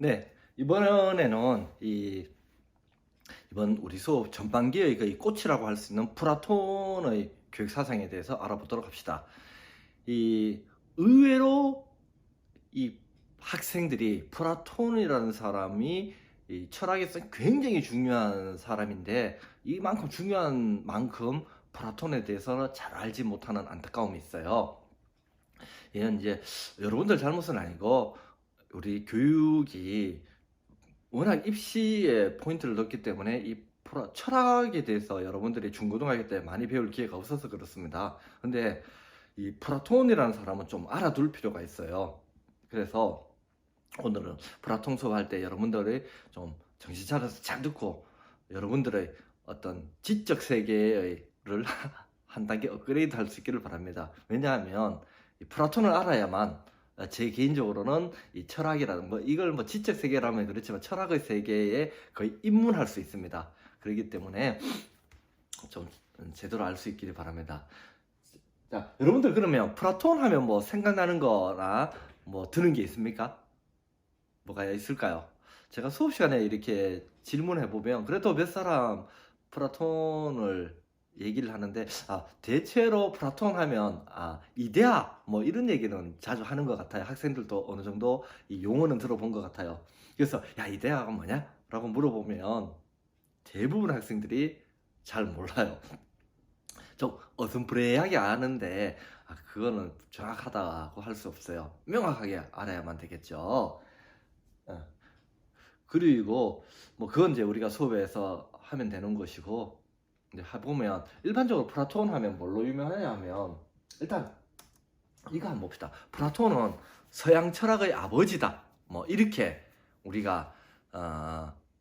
네, 이번에는 이번 우리 수업 전반기의 그 꽃이라고 할 수 있는 플라톤의 교육 사상에 대해서 알아보도록 합시다. 이 의외로 이 학생들이 플라톤이라는 사람이 이 철학에서 굉장히 중요한 사람인데, 이만큼 중요한 만큼 플라톤에 대해서는 잘 알지 못하는 안타까움이 있어요. 얘는 이제 여러분들 잘못은 아니고, 우리 교육이 워낙 입시에 포인트를 넣기 때문에 철학에 대해서 여러분들이 중고등학교 때 많이 배울 기회가 없어서 그렇습니다. 근데 이 플라톤이라는 사람은 좀 알아둘 필요가 있어요. 그래서 오늘은 플라톤 수업할 때 여러분들이 좀 정신 차려서 잘 듣고, 여러분들의 어떤 지적 세계를 한 단계 업그레이드 할 수 있기를 바랍니다. 왜냐하면 이 플라톤을 알아야만, 제 개인적으로는 이 철학이라는 이걸 지적 세계라면 그렇지만 철학의 세계에 거의 입문할 수 있습니다. 그렇기 때문에 좀 제대로 알 수 있기를 바랍니다. 자, 여러분들 그러면 플라톤 하면 뭐 생각나는 거나 뭐 드는 게 있습니까? 뭐가 있을까요? 제가 수업 시간에 이렇게 질문해 보면 그래도 몇 사람 플라톤을 얘기를 하는데, 대체로 플라톤 하면 이데아 뭐 이런 얘기는 자주 하는 것 같아요. 학생들도 어느 정도 이 용어는 들어본 것 같아요. 그래서 야, 이데아가 뭐냐? 라고 물어보면 대부분 학생들이 잘 몰라요. 좀 어슴푸레하게 아는데 그거는 정확하다고 할 수 없어요. 명확하게 알아야만 되겠죠. 어. 그리고 뭐 그건 이제 우리가 수업에서 하면 되는 것이고, 이제 해보면 일반적으로 플라톤 하면 뭘로 유명하냐 하면, 일단 이거 한번 봅시다. 플라톤은 서양 철학의 아버지다, 뭐 이렇게 우리가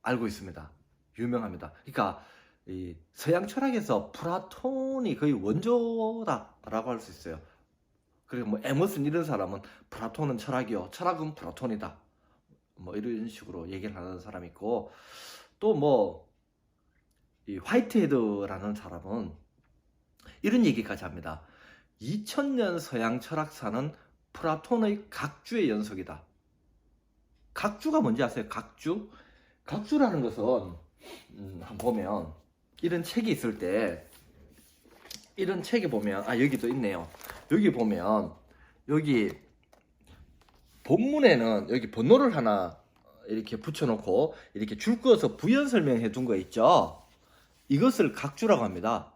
알고 있습니다. 유명합니다. 그러니까 이 서양 철학에서 플라톤이 거의 원조다라고 할 수 있어요. 그리고 뭐 에머슨 이런 사람은 플라톤은 철학이요, 철학은 플라톤이다, 뭐 이런 식으로 얘기를 하는 사람이 있고, 또 뭐 이 화이트헤드라는 사람은 이런 얘기까지 합니다. 2000년 서양 철학사는 플라톤의 각주의 연속이다. 각주가 뭔지 아세요? 각주? 각주라는 것은 한번 보면 이런 책이 있을 때, 이런 책에 보면 여기도 있네요. 여기 보면 여기 본문에는 여기 번호를 하나 이렇게 붙여놓고 이렇게 줄 그어서 부연 설명해 둔 거 있죠. 이것을 각주라고 합니다.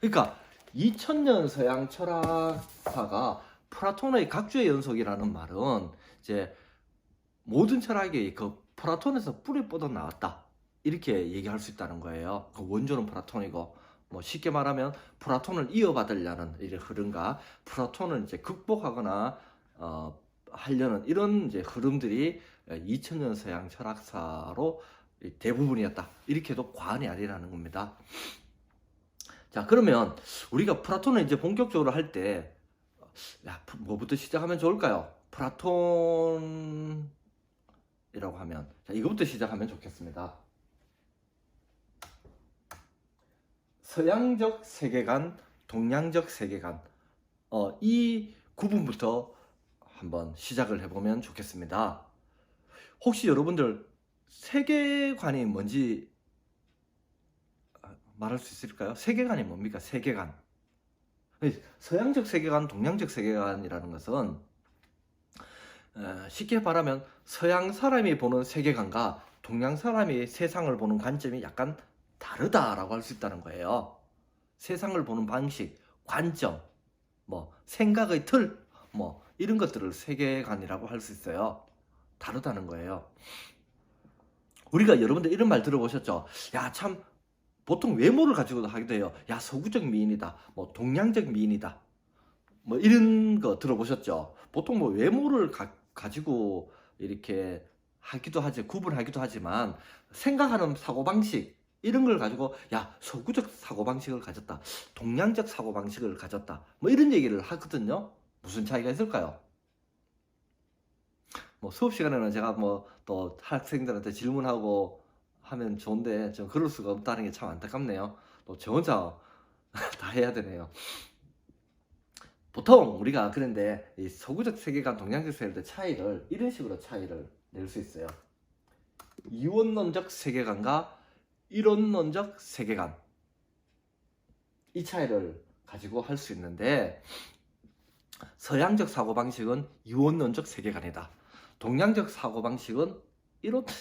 그러니까 2000년 서양 철학사가 플라톤의 각주의 연속이라는 말은 이제 모든 철학이 그 플라톤에서 뿌리 뻗어 나왔다, 이렇게 얘기할 수 있다는 거예요. 그 원조는 플라톤이고, 뭐 쉽게 말하면 플라톤을 이어받으려는 이런 흐름과 플라톤을 이제 극복하거나 하려는 이런 이제 흐름들이 2000년 서양 철학사로 대부분이었다, 이렇게도 과언이 아니라는 겁니다. 자, 그러면 우리가 플라톤을 이제 본격적으로 할 때 뭐부터 시작하면 좋을까요? 플라톤이라고 하면, 자, 이거부터 시작하면 좋겠습니다. 서양적 세계관, 동양적 세계관, 이 구분부터 한번 시작을 해보면 좋겠습니다. 혹시 여러분들 세계관이 뭔지 말할 수 있을까요? 세계관이 뭡니까? 세계관. 서양적 세계관, 동양적 세계관이라는 것은 쉽게 말하면 서양 사람이 보는 세계관과 동양 사람이 세상을 보는 관점이 약간 다르다라고 할 수 있다는 거예요. 세상을 보는 방식, 관점, 뭐 생각의 틀, 뭐 이런 것들을 세계관이라고 할 수 있어요. 다르다는 거예요. 우리가 여러분들 이런 말 들어보셨죠? 야, 참 보통 외모를 가지고도 하기도 해요. 야, 서구적 미인이다, 뭐 동양적 미인이다, 뭐 이런 거 들어보셨죠? 보통 뭐 외모를 가지고 이렇게 하기도 하지, 구분하기도 하지만 생각하는 사고방식, 이런 걸 가지고 야, 서구적 사고방식을 가졌다, 동양적 사고방식을 가졌다, 뭐 이런 얘기를 하거든요. 무슨 차이가 있을까요? 뭐 수업 시간에는 제가 뭐 또 학생들한테 질문하고 하면 좋은데 좀 그럴 수가 없다는 게 참 안타깝네요. 또 저 혼자 다 해야 되네요. 보통 우리가 그런데 이 서구적 세계관, 동양적 세계관의 차이를 이런 식으로 차이를 낼 수 있어요. 이원론적 세계관과 이론론적 세계관, 이 차이를 가지고 할 수 있는데, 서양적 사고방식은 이원론적 세계관이다. 동양적 사고방식은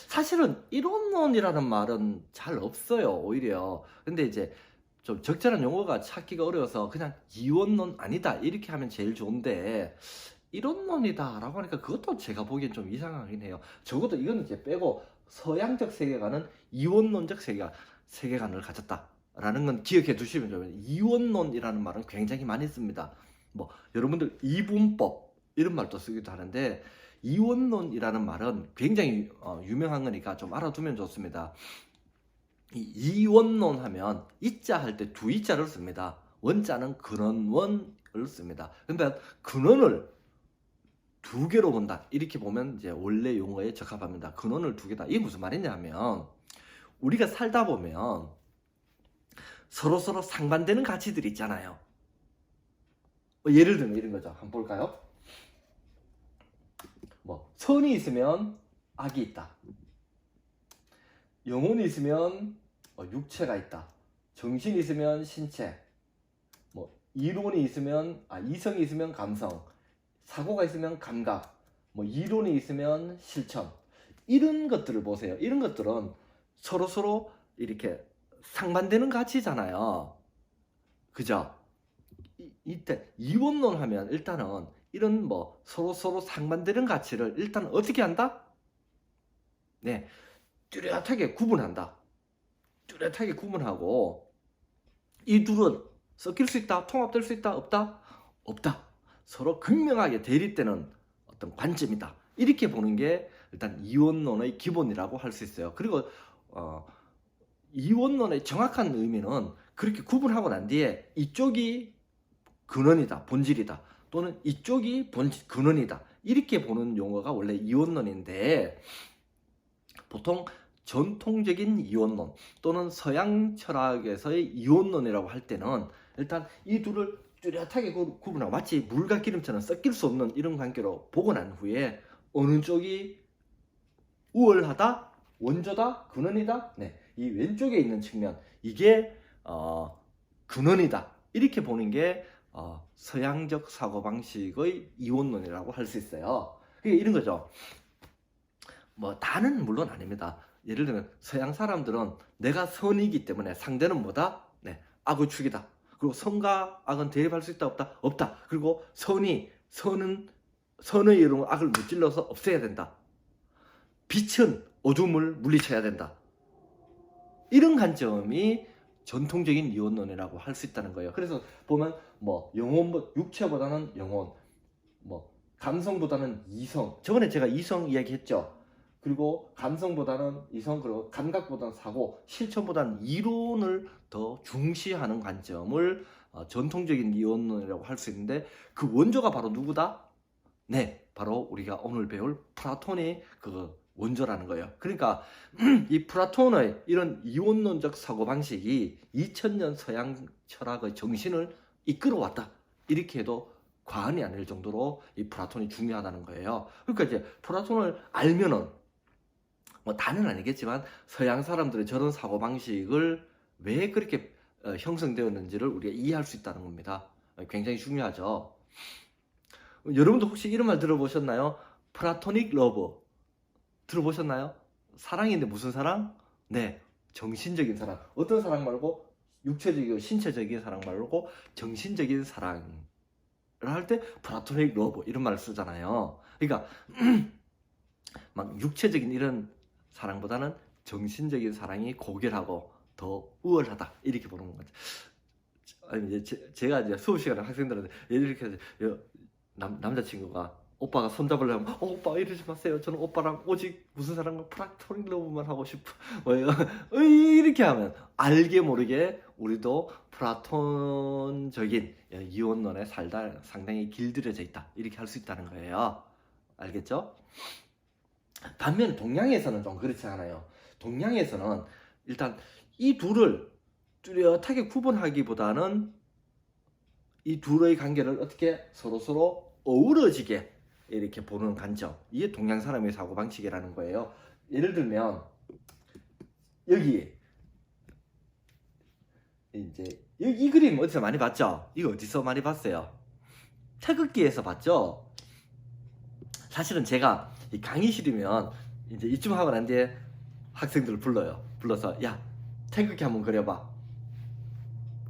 사실은 이론론이라는 말은 잘 없어요, 오히려. 근데 이제 좀 적절한 용어가 찾기가 어려워서 그냥 이원론 아니다 이렇게 하면 제일 좋은데, 이론론이다 라고 하니까 그것도 제가 보기엔 좀 이상하긴 해요. 적어도 이거는 이제 빼고 서양적 세계관은 이원론적 세계관을 가졌다 라는 건 기억해 두시면 좋아요. 이원론이라는 말은 굉장히 많이 씁니다. 뭐 여러분들 이분법 이런 말도 쓰기도 하는데, 이원론이라는 말은 굉장히 유명한 거니까 좀 알아두면 좋습니다. 이원론 하면 이자 할 때 두 이자를 씁니다. 원자는 근원원을 씁니다. 그러니까 근원을 두 개로 본다 이렇게 보면 이제 원래 용어에 적합합니다. 근원을 두 개다. 이게 무슨 말이냐면, 우리가 살다 보면 서로 상반되는 가치들이 있잖아요. 예를 들면 이런 거죠. 한번 볼까요? 뭐 선이 있으면 악이 있다. 영혼이 있으면 육체가 있다. 정신이 있으면 신체. 뭐 이론이 있으면 이성이 있으면 감성. 사고가 있으면 감각. 뭐 이론이 있으면 실천. 이런 것들을 보세요. 이런 것들은 서로 이렇게 상반되는 가치잖아요. 그죠? 이때 이원론 하면 일단은 이런 뭐 서로 상반되는 가치를 일단 어떻게 한다? 네, 뚜렷하게 구분한다. 뚜렷하게 구분하고, 이 둘은 섞일 수 있다, 통합될 수 있다, 없다? 없다. 서로 극명하게 대립되는 어떤 관점이다. 이렇게 보는 게 일단 이원론의 기본이라고 할 수 있어요. 그리고 이원론의 정확한 의미는 그렇게 구분하고 난 뒤에 이쪽이 근원이다, 본질이다, 또는 이쪽이 근원이다, 이렇게 보는 용어가 원래 이원론인데, 보통 전통적인 이원론 또는 서양 철학에서의 이원론이라고 할 때는 일단 이 둘을 뚜렷하게 구분하고 마치 물과 기름처럼 섞일 수 없는 이런 관계로 보고 난 후에 어느 쪽이 우월하다, 원조다, 근원이다, 네, 이 왼쪽에 있는 측면, 이게 근원이다, 이렇게 보는 게 서양적 사고방식의 이원론이라고 할 수 있어요. 그게 이런 거죠. 뭐 다는 물론 아닙니다. 예를 들면 서양 사람들은 내가 선이기 때문에 상대는 뭐다? 네, 악의 축이다. 그리고 선과 악은 대립할 수 있다, 없다? 없다. 그리고 선의 이름으로 악을 무찔러서 없애야 된다. 빛은 어둠을 물리쳐야 된다. 이런 관점이 전통적인 이원론이라고 할 수 있다는 거예요. 그래서 보면 뭐 육체보다는 영혼, 뭐 감성보다는 이성. 저번에 제가 이성 이야기했죠. 그리고 감성보다는 이성, 그리고 감각보다는 사고, 실천보다는 이론을 더 중시하는 관점을 전통적인 이원론이라고 할 수 있는데, 그 원조가 바로 누구다? 네, 바로 우리가 오늘 배울 플라톤이 그 원조라는 거예요. 그러니까 이 플라톤의 이런 이원론적 사고방식이 2000년 서양 철학의 정신을 이끌어왔다, 이렇게 해도 과언이 아닐 정도로 이 플라톤이 중요하다는 거예요. 그러니까 이제 플라톤을 알면은 뭐 다는 아니겠지만 서양 사람들의 저런 사고방식을 왜 그렇게 형성되었는지를 우리가 이해할 수 있다는 겁니다. 굉장히 중요하죠. 여러분도 혹시 이런 말 들어보셨나요? 플라토닉 러브 들어보셨나요? 사랑인데 무슨 사랑? 네, 정신적인 사랑. 어떤 사랑 말고 육체적이고 신체적인 사랑 말고 정신적인 사랑을 할 때 플라토닉 러브 이런 말을 쓰잖아요. 그러니까 막 육체적인 이런 사랑보다는 정신적인 사랑이 고결하고 더 우월하다, 이렇게 보는 거죠. 아니 이제 제가 이제 수업 시간에 학생들한테 이렇게 남자친구가 오빠가 손잡으려면 오빠 이러지 마세요. 저는 오빠랑 오직 무슨 사랑과 플라토닉 러브만 하고 싶어. 이렇게 하면 알게 모르게 우리도 플라톤적인 이원론에 살다 상당히 길들여져 있다, 이렇게 할 수 있다는 거예요. 알겠죠? 반면 동양에서는 좀 그렇지 않아요. 동양에서는 일단 이 둘을 뚜렷하게 구분하기보다는 이 둘의 관계를 어떻게 서로 어우러지게 이렇게 보는 관점, 이게 동양 사람의 사고방식이라는 거예요. 예를 들면 여기 이제 이 그림 어디서 많이 봤죠? 이거 어디서 많이 봤어요? 태극기에서 봤죠? 사실은 제가 이 강의실이면 이제 이쯤 하고 난 뒤에 학생들을 불러요. 불러서 야 태극기 한번 그려봐.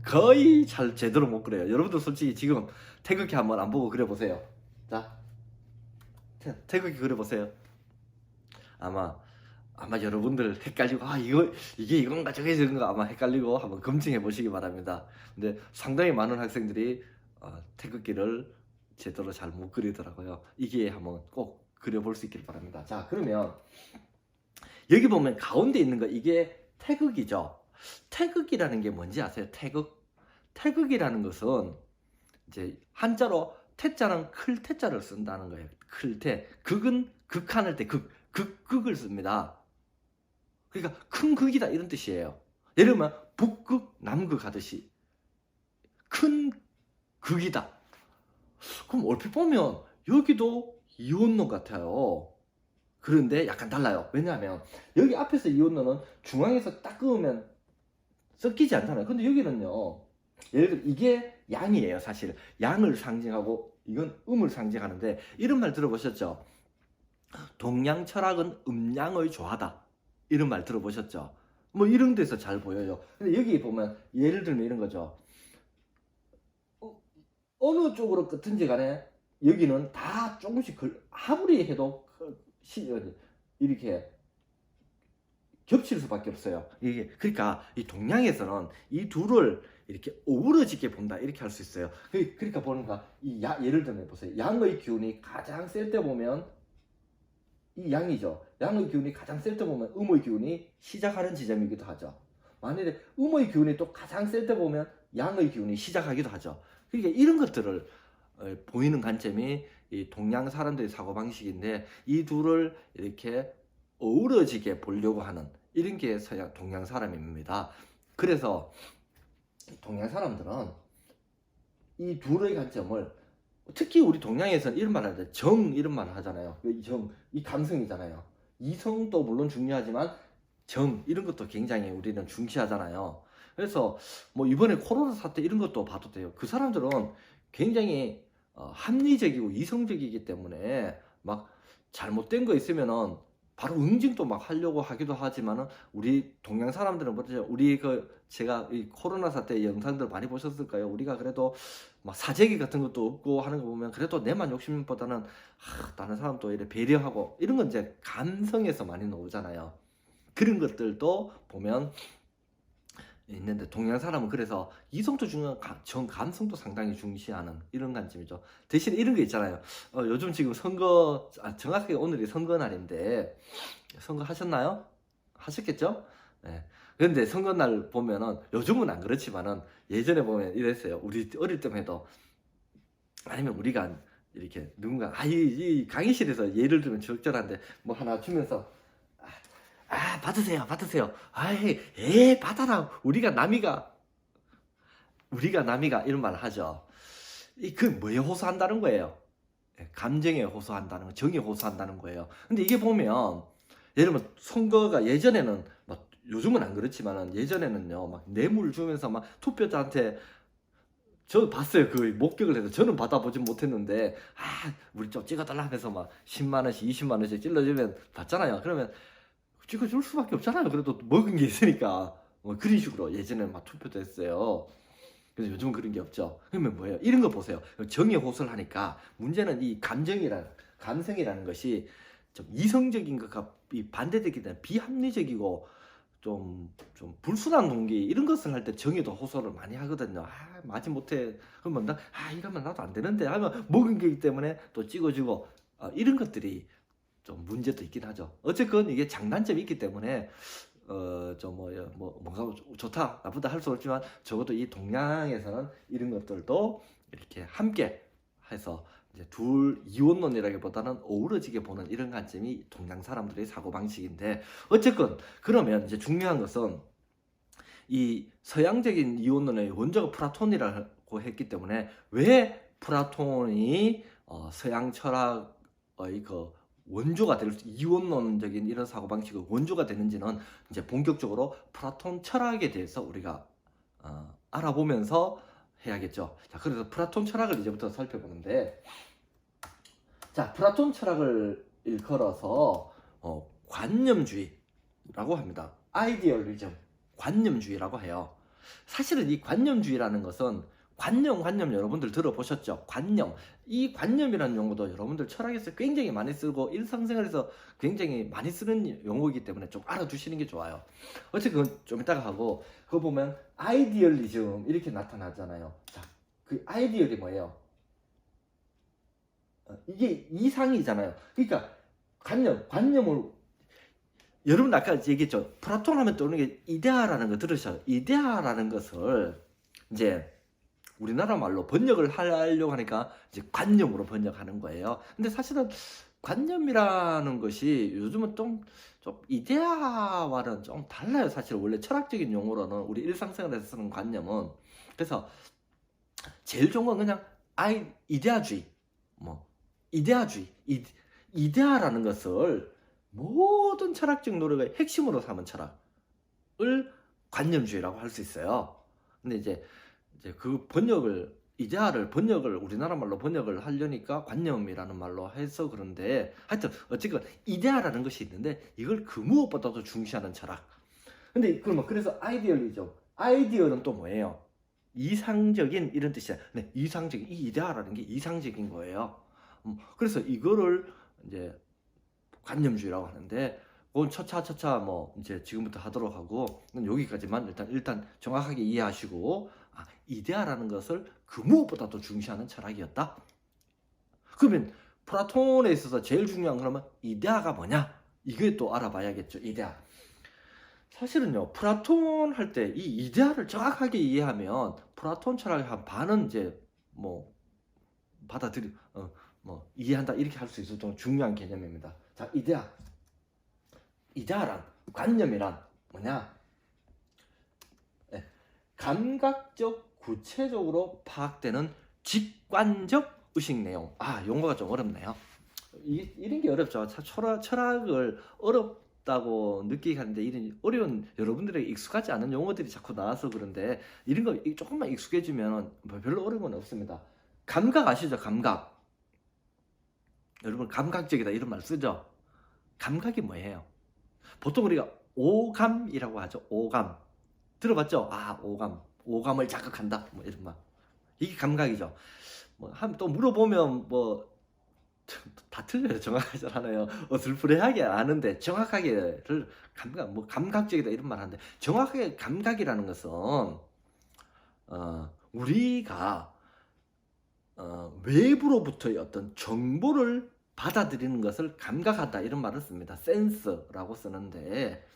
거의 잘 제대로 못 그려요. 여러분들 솔직히 지금 태극기 한번 안 보고 그려보세요. 자, 태극기 그려보세요. 아마 여러분들 헷갈리고 이게 이건가 저게 저건가 아마 헷갈리고 한번 검증해 보시기 바랍니다. 근데 상당히 많은 학생들이 태극기를 제대로 잘 못 그리더라고요. 이게 한번 꼭 그려볼 수 있길 바랍니다. 자, 그러면 여기 보면 가운데 있는 거 이게 태극이죠. 태극이라는 게 뭔지 아세요? 태극이라는 것은 이제 한자로 태자는 클 태자를 쓴다는 거예요. 클태. 극은 극한할 때 극을 씁니다. 그러니까 큰 극이다 이런 뜻이에요. 예를 들면 북극, 남극 하듯이 큰 극이다. 그럼 얼핏 보면 여기도 이온론 같아요. 그런데 약간 달라요. 왜냐하면 여기 앞에서 이온론은 중앙에서 딱 그으면 섞이지 않잖아요. 근데 여기는요. 예를 들어 이게 양이에요. 사실 양을 상징하고 이건 음을 상징하는데 이런 말 들어보셨죠? 동양 철학은 음양을 좋아하다. 이런 말 들어보셨죠? 뭐 이런 데서 잘 보여요. 근데 여기 보면 예를 들면 이런 거죠. 어느 쪽으로 끄든지 간에 여기는 다 조금씩 아무리 해도 이렇게 겹칠 수밖에 없어요. 이게 그러니까 이 동양에서는 이 둘을 이렇게 어우러지게 본다 이렇게 할 수 있어요. 그러니까 보니까 예를 들면 보세요. 양의 기운이 가장 셀 때 보면 이 양이죠. 양의 기운이 가장 셀 때 보면 음의 기운이 시작하는 지점이기도 하죠. 만일에 음의 기운이 또 가장 셀 때 보면 양의 기운이 시작하기도 하죠. 그러니까 이런 것들을 보이는 관점이 이 동양 사람들의 사고방식인데 이 둘을 이렇게 어우러지게 보려고 하는 이런 게 동양 사람입니다. 그래서 동양 사람들은 이 둘의 관점을 특히 우리 동양에서는 이런 말 하는데 정 이런 말 하잖아요. 이 감성이잖아요. 이성도 물론 중요하지만 정 이런 것도 굉장히 우리는 중시하잖아요. 그래서 뭐 이번에 코로나 사태 이런 것도 봐도 돼요. 그 사람들은 굉장히 합리적이고 이성적이기 때문에 막 잘못된 거 있으면은 바로 응징도 막 하려고 하기도 하지만은 우리 동양 사람들은 뭐죠? 우리 제가 이 코로나 사태 영상들 많이 보셨을까요? 우리가 그래도 막 사재기 같은 것도 없고 하는 거 보면 그래도 내만 욕심보다는 다른 사람도 이렇게 배려하고 이런 건 이제 감성에서 많이 나오잖아요. 그런 것들도 보면 있는데 동양 사람은 그래서 이성도 중요한 감성도 상당히 중시하는 이런 관점이죠. 대신 이런 게 있잖아요. 요즘 지금 선거 정확하게 오늘이 선거 날인데 선거 하셨나요? 하셨겠죠? 네. 그런데 선거 날 보면은 요즘은 안 그렇지만은 예전에 보면 이랬어요. 우리 어릴 때만 해도 아니면 우리가 이렇게 누군가 이 강의실에서 예를 들면 적절한데 뭐 하나 주면서 받으세요. 받아라. 우리가 남이가 이런 말을 하죠. 그 뭐에 호소한다는 거예요? 감정에 호소한다는 거, 정에 호소한다는 거예요. 근데 이게 보면 예를 들면 선거가 예전에는 막 요즘은 안 그렇지만은 예전에는요 막 뇌물 주면서 막 투표자한테 저 봤어요. 그 목격을 해서 저는 받아보진 못했는데 우리 좀 찍어달라 하면서 막 10만 원씩 20만 원씩 찔러주면 받잖아요. 그러면 찍어줄 수밖에 없잖아요. 그래도 먹은 게 있으니까 뭐 그런 식으로 예전에 막 투표도 했어요. 그래서 요즘은 그런 게 없죠. 그러면 뭐예요? 이런 거 보세요. 정의 호소를 하니까 문제는 이 감성이라는 것이 좀 이성적인 것과 반대되기 때문에 비합리적이고 좀 불순한 동기 이런 것을 할 때 정의도 호소를 많이 하거든요. 마지 못해. 그러면 이러면 나도 안 되는데 하면 먹은 게이기 때문에 또 찍어주고 이런 것들이 좀 문제도 있긴 하죠. 어쨌건 이게 장단점이 있기 때문에 뭔가 좋다 나쁘다 할 수 없지만 적어도 이 동양에서는 이런 것들도 이렇게 함께 해서 이제 둘 이원론이라기보다는 어우러지게 보는 이런 관점이 동양 사람들의 사고방식인데 어쨌건 그러면 이제 중요한 것은 이 서양적인 이원론의 원조가 플라톤이라고 했기 때문에 왜 플라톤이 서양 철학의 원조가 될 이원론적인 이런 사고방식의 원조가 되는지는 이제 본격적으로 플라톤 철학에 대해서 우리가 알아보면서 해야겠죠. 자, 그래서 플라톤 철학을 이제부터 살펴보는데, 자, 플라톤 철학을 일컬어서 관념주의라고 합니다. 아이디얼리즘, 관념주의라고 해요. 사실은 이 관념주의라는 것은 관념 여러분들 들어보셨죠? 관념. 이 관념이라는 용어도 여러분들 철학에서 굉장히 많이 쓰고 일상생활에서 굉장히 많이 쓰는 용어이기 때문에 좀 알아두시는 게 좋아요. 어쨌든 좀 이따가 하고, 그거 보면 아이디얼리즘 이렇게 나타나잖아요. 자, 그 아이디얼이 뭐예요? 이게 이상이잖아요. 그러니까 관념을, 여러분 아까 얘기했죠. 플라톤 하면 떠오르는 게 이데아라는 거 들으셔요. 이데아라는 것을 이제 우리나라 말로 번역을 하려고 하니까 이제 관념으로 번역하는 거예요. 근데 사실은 관념이라는 것이 요즘은 좀 이데아와는 좀 달라요. 사실 원래 철학적인 용어로는 우리 일상생활에서 쓰는 관념은. 그래서 제일 좋은 건 그냥 이데아주의, 뭐 이데아주의, 이데아라는 것을 모든 철학적 노력의 핵심으로 삼은 철학을 관념주의라고 할 수 있어요. 근데 이제 그 이데아를 우리나라 말로 번역을 하려니까 관념이라는 말로 해서 그런데, 하여튼 어쨌건 이데아라는 것이 있는데 이걸 그 무엇보다도 중시하는 철학. 근데 그래서 아이디어는 또 뭐예요? 이상적인 이런 뜻이야. 네, 이상적인, 이 이데아라는 게 이상적인 거예요. 그래서 이거를 이제 관념주의라고 하는데, 그건 차차 뭐 이제 지금부터 하도록 하고, 여기까지만 일단 정확하게 이해하시고, 이데아라는 것을 그 무엇보다도 중시하는 철학이었다. 그러면 플라톤에 있어서 제일 중요한 그러면 이데아가 뭐냐? 이게 또 알아봐야겠죠. 이데아. 사실은요, 플라톤 할 때 이 이데아를 정확하게 이해하면 플라톤 철학의 한 반은 이제 뭐 이해한다 이렇게 할 수 있을 정도로 중요한 개념입니다. 자, 이데아란, 관념이란 뭐냐? 네, 감각적, 구체적으로 파악되는 직관적 의식 내용. 용어가 좀 어렵네요. 이런 게 어렵죠. 철학을 어렵다고 느끼게 하는데, 이런 어려운, 여러분들에게 익숙하지 않은 용어들이 자꾸 나와서 그런데, 이런 거 조금만 익숙해지면 별로 어려운 건 없습니다. 감각 아시죠? 감각. 여러분, 감각적이다 이런 말 쓰죠? 감각이 뭐예요? 보통 우리가 오감이라고 하죠. 오감. 들어봤죠? 오감을 자극한다. 뭐 이런 말. 이게 감각이죠. 또 물어보면 다 틀려요. 정확하지 않아요. 어슬프레하게 아는데 정확하게를 감각적이다 이런 말 하는데, 정확하게 감각이라는 것은 우리가 외부로부터의 어떤 정보를 받아들이는 것을 감각하다 이런 말을 씁니다. 센스라고 쓰는데,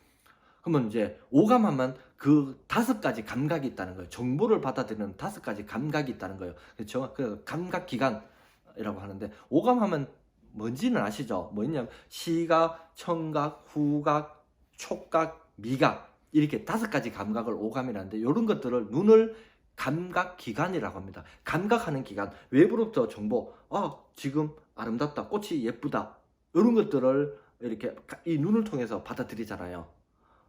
그러면 이제 오감하면 그 5가지 감각이 있다는 거예요. 정보를 받아들이는 5가지 감각이 있다는 거예요. 그래서 감각기관이라고 하는데, 오감하면 뭔지는 아시죠? 뭐 있냐면 시각, 청각, 후각, 촉각, 미각, 이렇게 5가지 감각을 오감이라는데, 이런 것들을 눈을 감각기관이라고 합니다. 감각하는 기관, 외부로부터 정보, 지금 아름답다, 꽃이 예쁘다, 이런 것들을 이렇게 이 눈을 통해서 받아들이잖아요.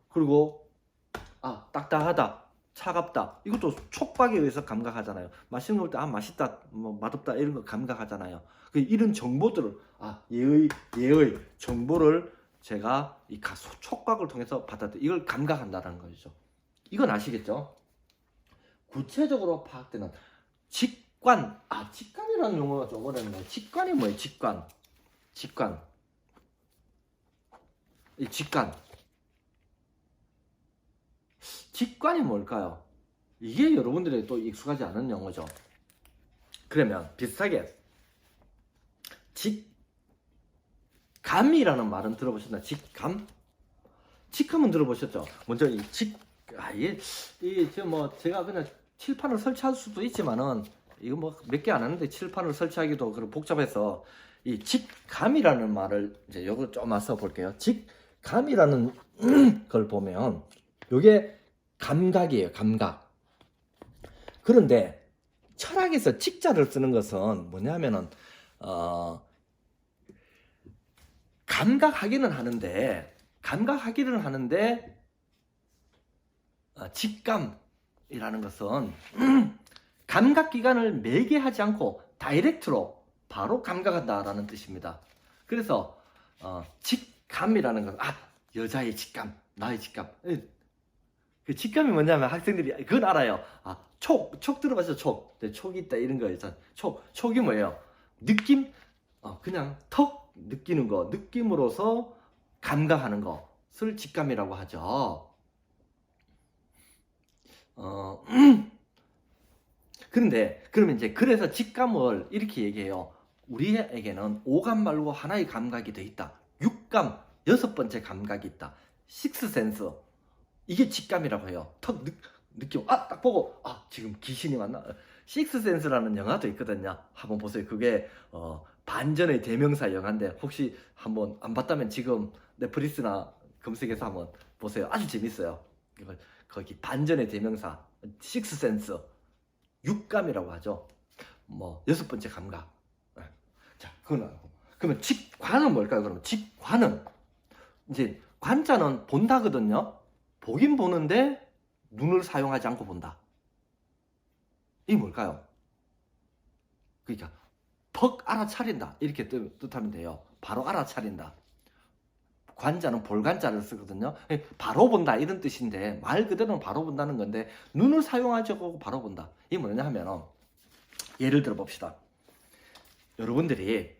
그리고 딱딱하다, 차갑다, 이것도 촉각에 의해서 감각하잖아요. 맛있는 걸 때 맛있다, 뭐 맛없다 이런 거 감각하잖아요. 이런 정보들을 예의 정보를 제가 이 촉각을 통해서 이걸 감각한다는 거죠. 이건 아시겠죠? 구체적으로 파악되는 직관. 직관이라는 용어가 좀 어렵네요. 직관이 뭐예요? 직관. 이 직관이 뭘까요? 이게 여러분들이 또 익숙하지 않은 용어죠. 그러면 비슷하게 직감이라는 말은 들어보셨나요? 직감은 들어보셨죠? 먼저 제가 그냥 칠판을 설치할 수도 있지만은, 이거 몇 개 안 하는데 칠판을 설치하기도 그렇고 복잡해서, 이 직감이라는 말을 이제 요거 좀 맞서 볼게요. 직감이라는 걸 보면 요게 감각이에요. 감각. 그런데 철학에서 직자를 쓰는 것은 뭐냐면은 감각하기는 하는데 직감이라는 것은 감각기관을 매개하지 않고 다이렉트로 바로 감각한다라는 뜻입니다. 그래서 직감이라는 것은 여자의 직감, 나의 직감. 그 직감이 뭐냐면 학생들이 그건 알아요. 촉 들어봤죠? 촉. 네, 촉이 있다 이런 거 있잖아요. 촉이 뭐예요? 느낌? 그냥 턱 느끼는 거, 느낌으로서 감각하는 것을 직감이라고 하죠. 그런데 그러면 이제 그래서 직감을 이렇게 얘기해요. 우리에게는 오감 말고 하나의 감각이 더 있다. 육감, 6번째 감각이 있다. 식스센스. 이게 직감이라고 해요. 턱 느낌. 딱 보고 지금 귀신이 왔나? 식스센스라는 영화도 있거든요. 한번 보세요. 그게 반전의 대명사 영화인데 혹시 한번 안 봤다면 지금 넷플릭스나 검색해서 한번 보세요. 아주 재밌어요. 이걸 거기 반전의 대명사 식스센스 육감이라고 하죠. 6번째 감각. 자, 그러면 직관은 뭘까요? 그러면 직관은 이제 관자는 본다거든요. 보긴 보는데 눈을 사용하지 않고 본다. 이게 뭘까요? 그러니까 퍽 알아차린다 이렇게 뜻하면 돼요. 바로 알아차린다. 관자는 볼관자를 쓰거든요. 바로 본다 이런 뜻인데 말 그대로는 바로 본다는 건데 눈을 사용하지 않고 바로 본다. 이게 뭐냐 하면 예를 들어 봅시다. 여러분들이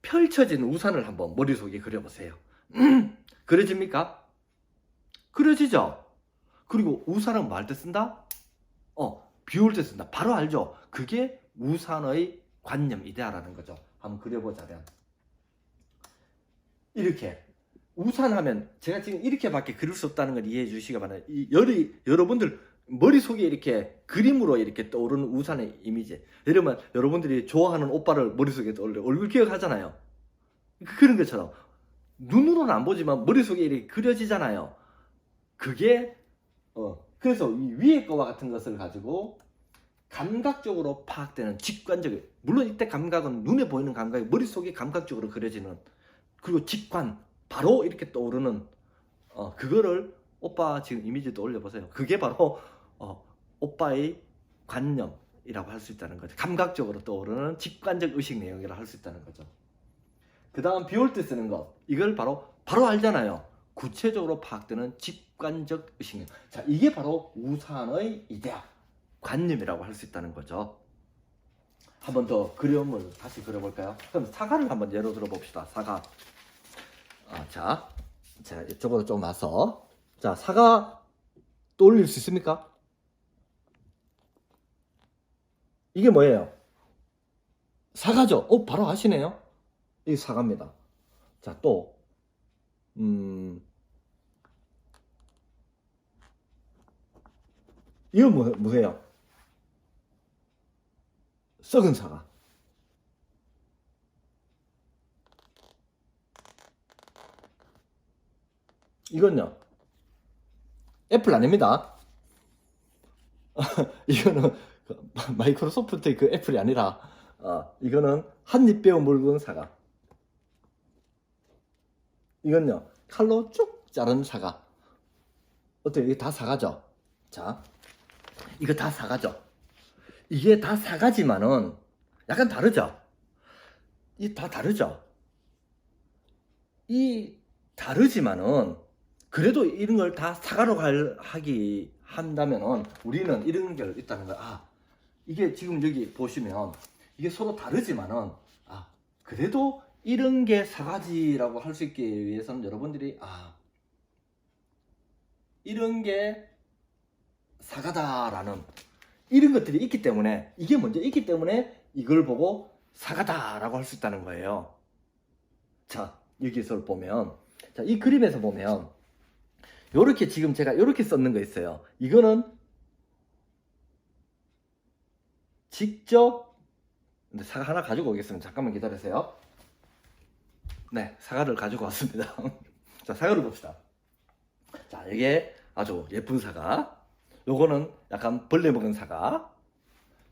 펼쳐진 우산을 한번 머릿속에 그려보세요. 그려집니까? 그려지죠? 그리고 우산은 뭐 할 때 쓴다? 비 올 때 쓴다. 바로 알죠? 그게 우산의 관념 이데아라는 거죠. 한번 그려보자면 이렇게 우산하면 제가 지금 이렇게밖에 그릴 수 없다는 걸 이해해 주시기 바랍니다. 여러분들 머릿속에 이렇게 그림으로 이렇게 떠오르는 우산의 이미지. 예를 여러분들이 좋아하는 오빠를 머릿속에 떠올려 얼굴 기억하잖아요. 그런 것처럼 눈으로는 안 보지만 머릿속에 이렇게 그려지잖아요. 그게 그래서 이 위에 거와 같은 것을 가지고 감각적으로 파악되는 직관적인, 물론 이때 감각은 눈에 보이는 감각이 머릿속에 감각적으로 그려지는, 그리고 직관 바로 이렇게 떠오르는 그거를 오빠 지금 이미지 떠올려 보세요. 그게 바로 오빠의 관념이라고 할 수 있다는 거죠. 감각적으로 떠오르는 직관적 의식 내용이라고 할 수 있다는 거죠. 그 다음 비 올 때 쓰는 거, 이걸 바로 알잖아요. 구체적으로 파악되는 직관적 의식 내용. 자, 이게 바로 우산의 이데아, 관념이라고 할 수 있다는 거죠. 한 번 더 그림을 다시 그려볼까요? 그럼 사과를 한번 예로 들어봅시다. 사과. 자, 이쪽으로 좀 와서, 자, 사과 떠올릴 수 있습니까? 이게 뭐예요? 사과죠. 바로 아시네요. 이게 사과입니다. 자, 또 이건 뭐예요? 썩은 사과. 이건요, 애플 아닙니다. 이거는 마이크로소프트의 그 애플이 아니라 이거는 한입 베어 물건 사과. 이건요, 칼로 쭉 자른 사과. 어때요? 이게 다 사과죠? 자, 이거 다 사과죠? 이게 다 사과지만은 약간 다르죠? 이 다 다르죠? 이 다르지만은 그래도 이런 걸 다 사과로 한다면은 우리는 이런 게 있다는 거야. 이게 지금 여기 보시면 이게 서로 다르지만은 그래도 이런 게 사과지라고 할 수 있기 위해서는 여러분들이 이런 게 사과다라는 이런 것들이 있기 때문에, 이게 먼저 있기 때문에 이걸 보고 사과다라고 할 수 있다는 거예요. 자, 여기서 보면, 자, 이 그림에서 보면 요렇게 지금 제가 요렇게 썼는 거 있어요. 이거는 직접 사과 하나 가지고 오겠습니다. 잠깐만 기다리세요. 네, 사과를 가지고 왔습니다. 자, 사과를 봅시다. 자, 이게 아주 예쁜 사과. 요거는 약간 벌레 먹은 사과.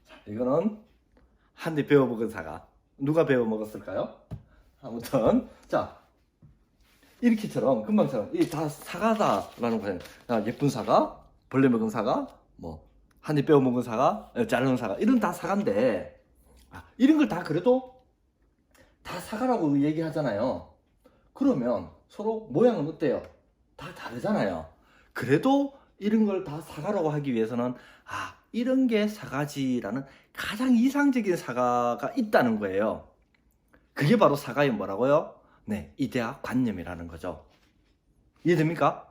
자, 이거는 한 입 베어 먹은 사과. 누가 베어 먹었을까요? 아무튼, 자, 이렇게처럼 금방처럼 이 다 사과다라는 거예요. 예쁜 사과, 벌레 먹은 사과, 뭐 한 입 빼어 먹은 사과, 자르는 사과, 이런 다 사과인데 이런 걸 다 그래도 다 사과라고 얘기하잖아요. 그러면 서로 모양은 어때요? 다 다르잖아요. 그래도 이런 걸 다 사과라고 하기 위해서는 이런 게 사과지라는 가장 이상적인 사과가 있다는 거예요. 그게 바로 사과의 뭐라고요? 네, 이데아 관념이라는 거죠. 이해됩니까?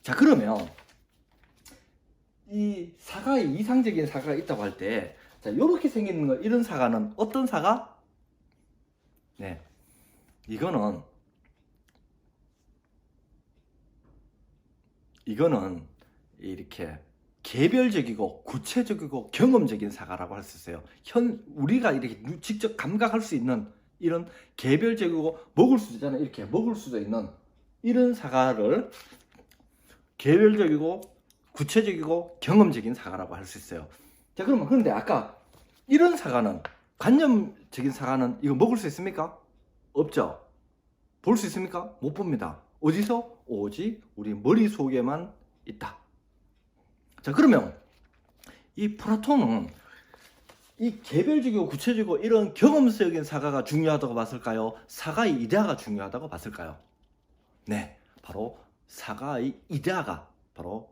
자, 그러면 이 사과의 이상적인 사과가 있다고 할 때, 자, 이렇게 생기는 거, 이런 사과는 어떤 사과? 네, 이거는 이렇게 개별적이고 구체적이고 경험적인 사과라고 할 수 있어요. 우리가 이렇게 직접 감각할 수 있는 이런 개별적이고 먹을 수 있잖아요. 이렇게 먹을 수도 있는 이런 사과를 개별적이고 구체적이고 경험적인 사과라고 할 수 있어요. 자, 그러면 그런데 아까 이런 사과는 관념적인 사과는 이거 먹을 수 있습니까? 없죠. 볼 수 있습니까? 못 봅니다. 어디서? 오직 우리 머릿속에만 있다. 자, 그러면 이 플라톤은 이 개별적이고 구체적이고 이런 경험적인 사과가 중요하다고 봤을까요? 사과의 이데아가 중요하다고 봤을까요? 네, 바로 사과의 이데아가 바로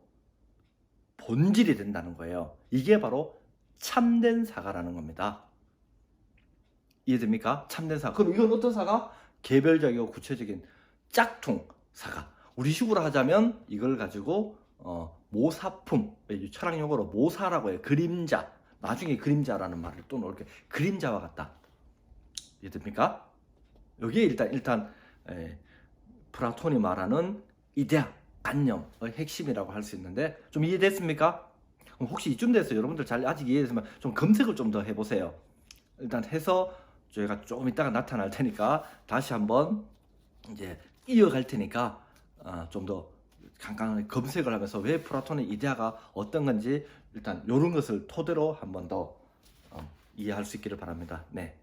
본질이 된다는 거예요. 이게 바로 참된 사과라는 겁니다. 이해됩니까? 참된 사과. 그럼 이건 어떤 사과? 개별적이고 구체적인 짝퉁 사과. 우리 식으로 하자면 이걸 가지고 모사품, 철학 용어로 모사라고 해요. 그림자. 나중에 그림자라는 말을 또 넣을게. 그림자와 같다. 이해됩니까? 여기에 일단 플라톤이 말하는 이데아, 관념의 핵심이라고 할 수 있는데, 좀 이해됐습니까? 혹시 이쯤 돼서 여러분들 아직 이해됐으면 좀 검색을 좀 더 해보세요. 일단 해서 저희가 조금 이따가 나타날 테니까 다시 한번 이제 이어갈 테니까 좀 더 간단하게 검색을 하면서 왜 플라톤의 이데아가 어떤 건지 일단 이런 것을 토대로 한번 더 이해할 수 있기를 바랍니다. 네.